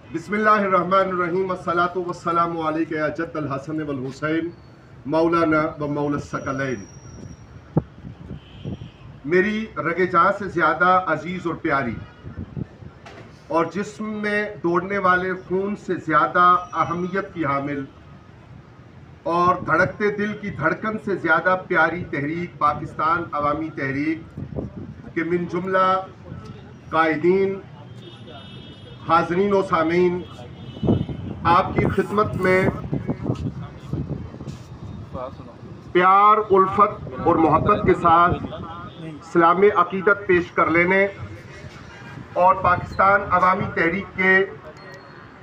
बिस्मिल्लाहिर्रहमानिर्रहीम अस्सलातु वस्सलामु अलैका या जद्द अल हसन वल हुसैन मौलाना व मौला सकलैन। मेरी रगे जान से ज़्यादा अजीज़ और प्यारी और जिस्म में दौड़ने वाले खून से ज़्यादा अहमियत की हामिल और धड़कते दिल की धड़कन से ज़्यादा प्यारी तहरीक पाकिस्तान अवामी तहरीक के मिन जुमला कायदीन, हाज़रीन और सामीन, आपकी खिदमत में प्यार, उल्फत और मोहब्बत के साथ इस्लामी अकीदत पेश कर लेने और पाकिस्तान अवामी तहरीक के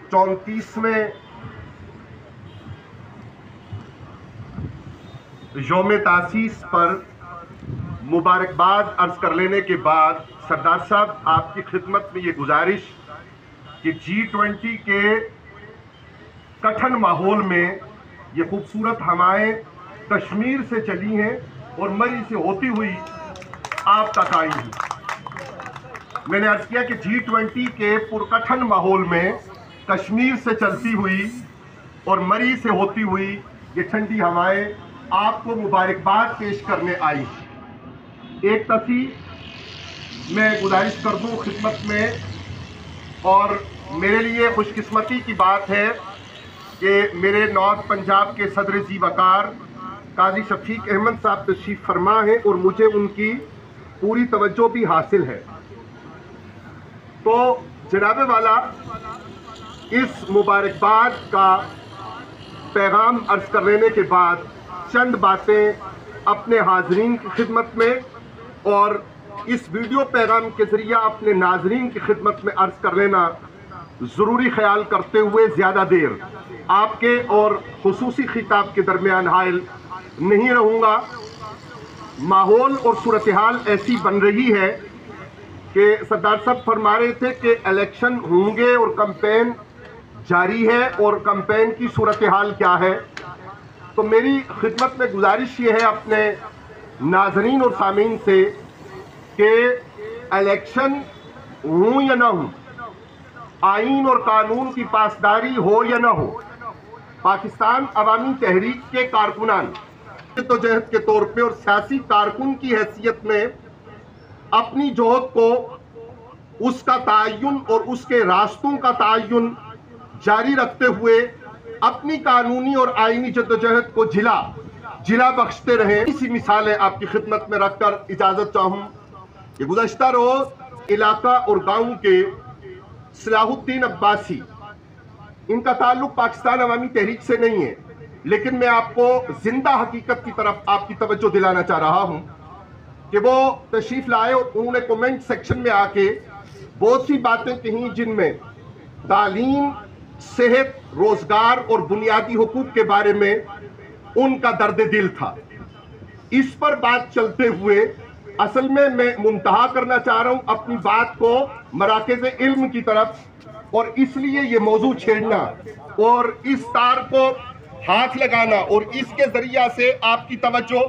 34वें यौम तासीस पर मुबारकबाद अर्ज कर लेने के बाद सरदार साहब, आपकी खिदमत में ये गुजारिश कि G20 के कठिन माहौल में ये खूबसूरत हवाएं कश्मीर से चली हैं और मरी से होती हुई आप तक आई हैं। मैंने अर्ज किया कि G20 के पुरकठिन माहौल में कश्मीर से चलती हुई और मरी से होती हुई ये ठंडी हवाएं आपको मुबारकबाद पेश करने आई। एक तसी मैं गुजारिश कर दूं खिदमत में, और मेरे लिए खुशकिस्मती की बात है कि मेरे नॉर्थ पंजाब के सदर जी वकार काजी शफीक अहमद साहब तशरीफ फरमा है और मुझे उनकी पूरी तवज्जो भी हासिल है। तो जनाबे वाला, इस मुबारकबाद का पैगाम अर्ज कर लेने के बाद चंद बातें अपने हाजरीन की खिदमत में और इस वीडियो पैगाम के जरिए अपने नाजरीन की खिदमत में अर्ज कर लेना ज़रूरी ख्याल करते हुए ज़्यादा देर आपके और खुसूसी खिताब के दरमियान हायल नहीं रहूँगा। माहौल और सूरत हाल ऐसी बन रही है कि सरदार साहब फरमा रहे थे कि इलेक्शन होंगे और कैंपेन जारी है और कैंपेन की सूरत हाल क्या है। तो मेरी खिदमत में गुजारिश ये है अपने नाजरीन और सामीन से कि इलेक्शन हो या ना हो, आइन और कानून की पासदारी हो या ना हो, पाकिस्तान अवामी तहरीक के कारकुनान जद्दोजहद के तौर पे और सियासी कारकुन की हैसियत में अपनी जोहद को, उसका तयन और उसके रास्तों का तयन जारी रखते हुए अपनी कानूनी और आइनी जद्दोजहद को जिला बख्शते रहें। इसी मिसालें आपकी खिदमत में रखकर इजाजत चाहूँ कि गुज़श्ता रोज इलाका और गांव के सलाहुद्दीन अब्बासी, इनका ताल्लुक पाकिस्तान अवामी तहरीक से नहीं है, लेकिन मैं आपको जिंदा हकीकत की तरफ आपकी तवज्जो दिलाना चाह रहा हूं कि वो तशरीफ लाए और उन्होंने कमेंट सेक्शन में आके बहुत सी बातें कहीं जिनमें तालीम, सेहत, रोजगार और बुनियादी हुकूक के बारे में उनका दर्द दिल था। इस पर बात चलते हुए असल में मैं मुंतहा करना चाह रहा हूं अपनी बात को मराकज़ इल्म की तरफ, और इसलिए ये मौजू छेड़ना और इस तार को हाथ लगाना और इसके जरिया से आपकी तवज्जो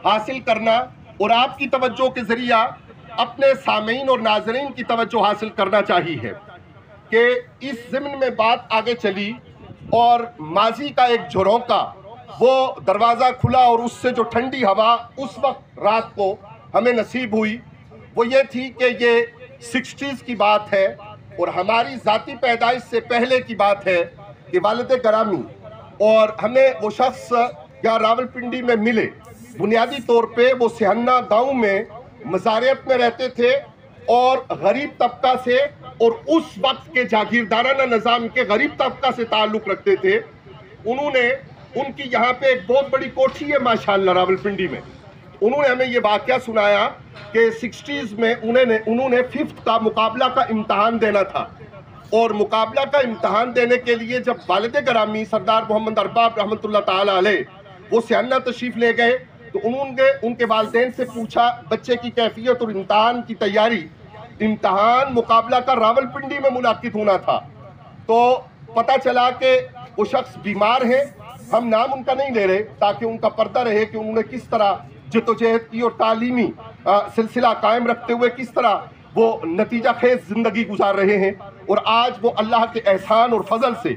हासिल करना और आपकी तवज्जो के जरिया अपने सामीन और नाज़रीन की तवज्जो हासिल करना चाहिए कि इस ज़िम्न में बात आगे चली और माजी का एक झरोका, वो दरवाज़ा खुला और उससे जो ठंडी हवा उस वक्त रात को हमें नसीब हुई, वो ये थी कि ये 60s की बात है और हमारी ज़ाती पैदाइश से पहले की बात है कि वालिद करामी और हमें वो शख्स यहाँ रावलपिंडी में मिले। बुनियादी तौर पे वो सिहन्ना गांव में मज़ारियत में रहते थे और गरीब तबका से और उस वक्त के जागीरदाराना निज़ाम के गरीब तबका से ताल्लुक़ रखते थे। उन्होंने, उनकी यहाँ पे एक बहुत बड़ी कोठी है माशाअल्लाह रावलपिंडी में, उन्होंने हमें ये वाक़या सुनाया कि 60s में उन्होंने 5th का मुकाबला का इम्तहान देना था और मुकाबला का इम्तहान देने के लिए जब वालिद गिरामी सरदार मोहम्मद अरबाब रहमतुल्लाह ताला अलैह वो सियान्ना तशरीफ़ ले गए तो उन्होंने उनके वालिदैन से पूछा बच्चे की कैफियत और इम्तहान की तैयारी। इम्तहान मुकाबला का रावलपिंडी में मुनाकिद होना था, तो पता चला कि वो शख्स बीमार है। हम नाम उनका नहीं ले रहे ताकि उनका पर्दा रहे कि उन्होंने किस तरह जद्दोजहद की और तालीमी सिलसिला कायम रखते हुए किस तरह वो नतीजा खेज ज़िंदगी गुजार रहे हैं। اور آج وہ اللہ کے احسان اور فضل سے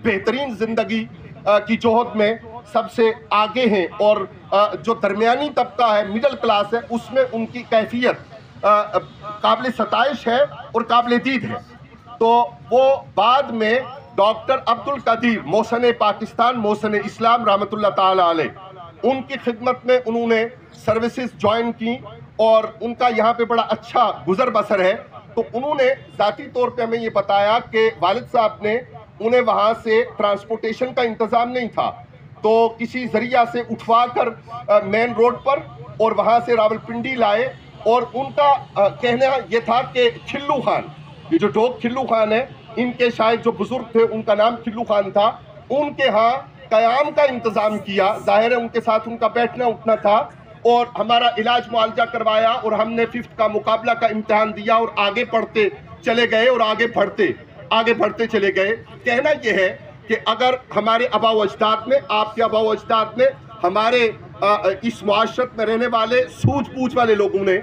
بہترین زندگی کی جوہد میں سب سے آگے ہیں، اور جو درمیانی طبقہ ہے، مڈل کلاس ہے، اس میں ان کی کیفیت قابل ستائش ہے اور قابل دید ہے۔ تو وہ بعد میں ڈاکٹر عبدالقدیر محسن پاکستان محسن اسلام رحمۃ اللہ تعالی علیہ، ان کی خدمت میں انہوں نے سروسز جوائن کی اور ان کا یہاں پہ بڑا اچھا گزر بسر ہے۔ تو انہوں نے ذاتی طور پہ ہمیں یہ بتایا کہ والد صاحب نے انہیں وہاں سے ٹرانسپورٹیشن کا انتظام نہیں تھا، تو کسی ذریعہ سے اٹھوا کر مین روڈ پر اور وہاں سے راولپنڈی لائے، اور ان کا کہنا یہ تھا کہ کھلو خان، یہ جو ڈوگ کھلو خان ہے، ان کے شاید جو بزرگ تھے ان کا نام کھلو خان تھا، ان کے ہاں قیام کا انتظام کیا، ظاہر ہے ان کے ساتھ ان کا بیٹھنا اٹھنا تھا، اور ہمارا علاج معالجہ کروایا، اور ہم نے 5th کا مقابلہ کا امتحان دیا اور آگے پڑھتے چلے گئے اور آگے بڑھتے چلے گئے۔ کہنا یہ ہے کہ اگر ہمارے آبا و اجداد نے، آپ کے آبا و اجداد نے، ہمارے اس معاشرت میں رہنے والے سوجھ بوجھ والے لوگوں نے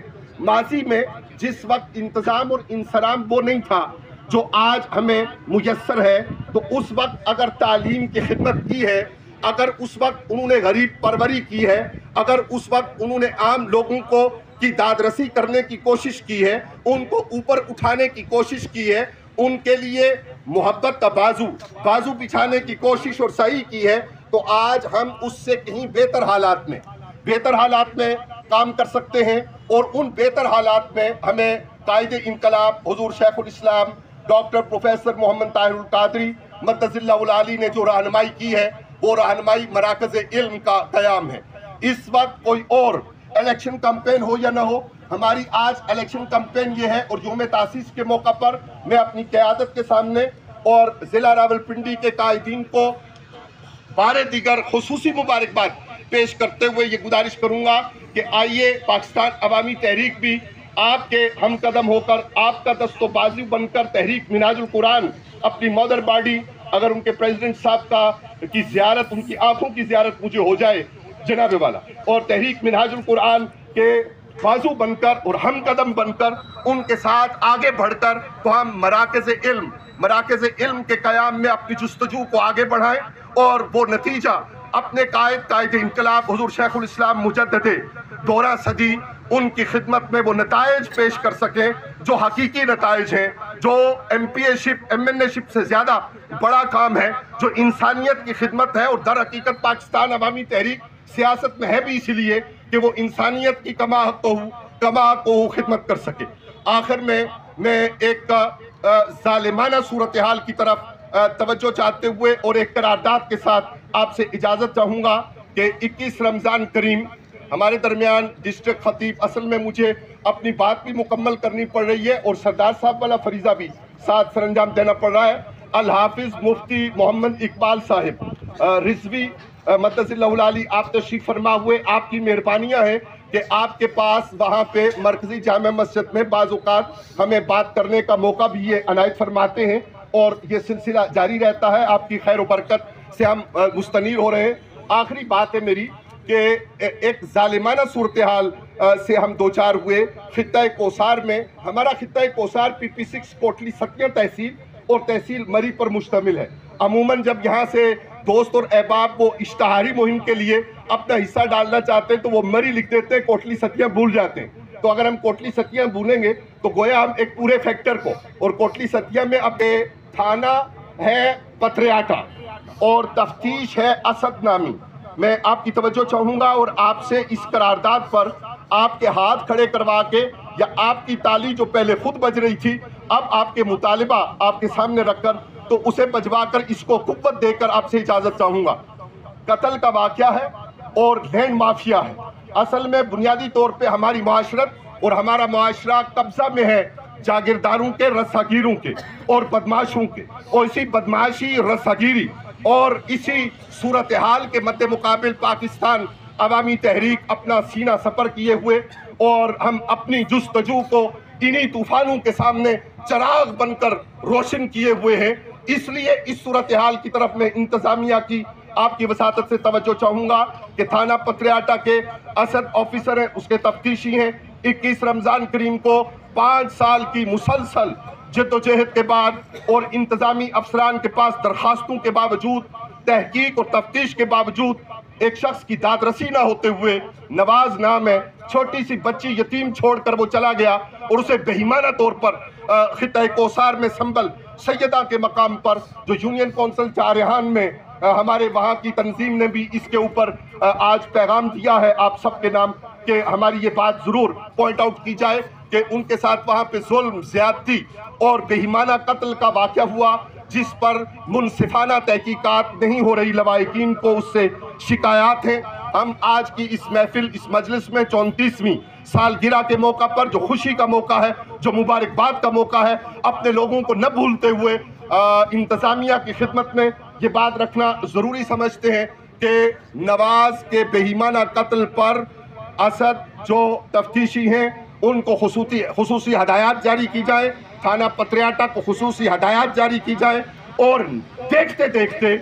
ماضی میں جس وقت انتظام اور انصرام وہ نہیں تھا جو آج ہمیں میسر ہے، تو اس وقت اگر تعلیم کی خدمت کی ہے، اگر اس وقت انہوں نے غریب پروری کی ہے، اگر اس وقت انہوں نے عام لوگوں کو کی داد رسی کرنے کی کوشش کی ہے، ان کو اوپر اٹھانے کی کوشش کی ہے، ان کے لیے محبت کا بازو بچھانے کی کوشش اور سعی کی ہے، تو آج ہم اس سے کہیں بہتر حالات میں کام کر سکتے ہیں۔ اور ان بہتر حالات میں ہمیں قائد انقلاب حضور شیخ الاسلام ڈاکٹر پروفیسر محمد طاہر القادری مدد اللہ العالی نے جو رہنمائی کی ہے، وہ رہنمائی مراکز علم کا قیام ہے۔ اس وقت کوئی اور الیکشن کمپین ہو یا نہ ہو، ہماری آج الیکشن کمپین یہ ہے، اور یوم تاسیس کے موقع پر میں اپنی قیادت کے سامنے اور ضلع راولپنڈی کے قائدین کو بارے دیگر خصوصی مبارکباد پیش کرتے ہوئے یہ گزارش کروں گا کہ آئیے پاکستان عوامی تحریک بھی آپ کے ہم قدم ہو کر، آپ کا دست و بازو بن کر تحریک منہاج القرآن اپنی مدر باڈی، اگر ان کے پریزیڈنٹ صاحب کی زیارت، ان کی آنکھوں کی زیارت مجھے ہو جائے جناب والا، اور تحریک منہاج القرآن کے بازو بن کر اور ہم قدم بن کر ان کے ساتھ آگے بڑھ کر، تو ہم مراکز علم کے قیام میں اپنی جستجو کو آگے بڑھائیں، اور وہ نتیجہ اپنے قائد انقلاب حضور شیخ الاسلام مجدد دورہ صدی ان کی خدمت میں وہ نتائج پیش کر سکیں جو حقیقی نتائج ہیں، جو ایم این اے شپ سے زیادہ بڑا کام ہے، جو انسانیت کی خدمت ہے، اور در حقیقت پاکستان عوامی تحریک سیاست میں ہے بھی اسی لیے کہ وہ انسانیت کی کما کو خدمت کر سکے۔ آخر میں ایک ظالمانہ صورتحال کی طرف توجہ چاہتے ہوئے اور ایک قرارداد کے ساتھ آپ سے اجازت چاہوں گا کہ 21 رمضان کریم ہمارے درمیان ڈسٹرکٹ خطیب، اصل میں مجھے اپنی بات بھی مکمل کرنی پڑ رہی ہے اور سردار صاحب والا فریضہ بھی ساتھ سر انجام دینا پڑ رہا ہے۔ الحافظ مفتی محمد اقبال صاحب رضوی مدد اللہ العالی، آپ تشریف فرما ہوئے، آپ کی مہربانیاں ہیں کہ آپ کے پاس وہاں پہ مرکزی جامع مسجد میں بعض اوقات ہمیں بات کرنے کا موقع بھی یہ عنایت فرماتے ہیں، اور یہ سلسلہ جاری رہتا ہے۔ آپ کی خیر و برکت سے ہم مستنیر ہو رہے ہیں۔ آخری بات ہے میری کہ ایک ظالمانہ صورتحال سے ہم دوچار ہوئے خطہ کوثار میں۔ ہمارا خطہ کوثار PP6 کوٹلی ستیہ تحصیل اور تحصیل مری پر مشتمل ہے۔ عموماً جب یہاں سے دوست اور احباب وہ اشتہاری مہم کے لیے اپنا حصہ ڈالنا چاہتے ہیں تو وہ مری لکھ دیتے ہیں، کوٹلی ستیہ بھول جاتے ہیں۔ تو اگر ہم کوٹلی ستیہ بھولیں گے تو گویا ہم ایک پورے فیکٹر کو، اور کوٹلی ستیہ میں اب تھانہ ہے پتریاٹا اور تفتیش ہے اسد نامی۔ میں آپ کی توجہ چاہوں گا اور آپ سے اس قرارداد پر آپ کے ہاتھ کھڑے کروا کے، یا آپ کی تالی جو پہلے خود بج رہی تھی اب آپ کے مطالبہ آپ کے سامنے رکھ کر، تو اسے بجوا کر اس کو قوت دے کر آپ سے اجازت چاہوں گا۔ قتل کا واقعہ ہے اور لینڈ مافیا ہے۔ اصل میں بنیادی طور پہ ہماری معاشرت اور ہمارا معاشرہ قبضہ میں ہے جاگیرداروں کے، رساگیروں کے اور بدماشوں کے، اور اسی بدماشی، رساگیری اور اسی صورتحال کے مد مقابل پاکستان عوامی تحریک اپنا سینہ سپر کیے ہوئے، اور ہم اپنی جستجو کو انہی طوفانوں کے سامنے چراغ بن کر روشن کیے ہوئے ہیں۔ اس لیے اس صورتحال کی طرف میں انتظامیہ کی آپ کی وساطت سے توجہ چاہوں گا کہ تھانہ پتریاٹا کے اسد آفیسر ہیں، اس کے تفتیشی ہیں۔ 21 رمضان کریم کو 5 سال کی مسلسل जद्दोजहद के बाद और इंतजामी अफसरान के पास दरखास्तों के बावजूद, तहकीक और तफ्तीश के बावजूद एक शख्स की दादरसी ना होते हुए नवाज नाम है छोटी सी बच्ची यतीम छोड़कर वो चला गया और उसे बेईमाना तौर पर खित्ता कोसार में संबल सैयदा के मकाम पर जो यूनियन कौंसिल चारहान में हमारे वहाँ की तंजीम ने भी इसके ऊपर आज पैगाम दिया है आप सबके नाम कि हमारी ये बात ज़रूर पॉइंट आउट की जाए कि उनके साथ वहाँ पे जुल्म, ज़्यादती और बेईमाना कत्ल का वाक़या हुआ जिस पर मुनसिफाना तहकीकात नहीं हो रही, लवाहिकीन को उससे शिकायत हैं। हम आज की इस महफिल, इस मजलिस में 34वीं सालगिरह के मौका पर जो खुशी का मौका है, जो मुबारकबाद का मौका है, अपने लोगों को न भूलते हुए इंतज़ामिया की खिदमत में ये बात रखना ज़रूरी समझते हैं कि नवाज के बेईमाना कत्ल पर असद जो तफ्तीशी हैं उनको खुसूसी हदायत जारी की जाए, थाना पत्रियाटा को खुसूसी हदायत जारी की जाए और देखते देखते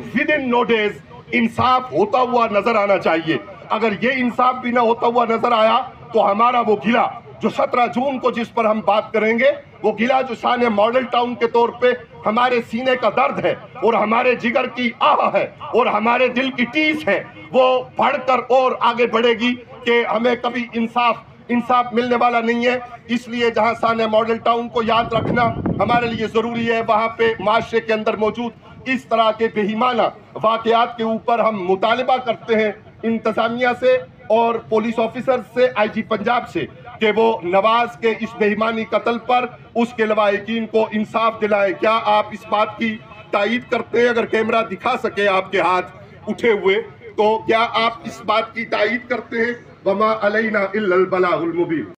विद इन नो डेज इंसाफ होता हुआ नजर आना चाहिए। अगर ये इंसाफ भी ना होता हुआ नजर आया तो हमारा वो गिला जो 17 जून को जिस पर हम बात करेंगे, वो गिला जो शान मॉडल टाउन के तौर पे हमारे सीने का दर्द है और हमारे जिगर की आह है और हमारे दिल की टीस है, वो बढ़कर और आगे बढ़ेगी कि हमें कभी इंसाफ मिलने वाला नहीं है। इसलिए जहां शान मॉडल टाउन को याद रखना हमारे लिए ज़रूरी है, वहाँ पे माशरे के अंदर मौजूद इस तरह के बेईमाना वाक़यात के ऊपर हम मुतालबा करते हैं इंतज़ामिया से और पुलिस ऑफिसर से, IG पंजाब से, कि वो नवाज के इस बेईमानी कत्ल पर उसके लवाहिकीन को इंसाफ दिलाएं। क्या आप इस बात की तायीद करते हैं? अगर कैमरा दिखा सके आपके हाथ उठे हुए, तो क्या आप इस बात की तायीद करते हैं? वमा अलैना इल्लल बलागुल मुबीन।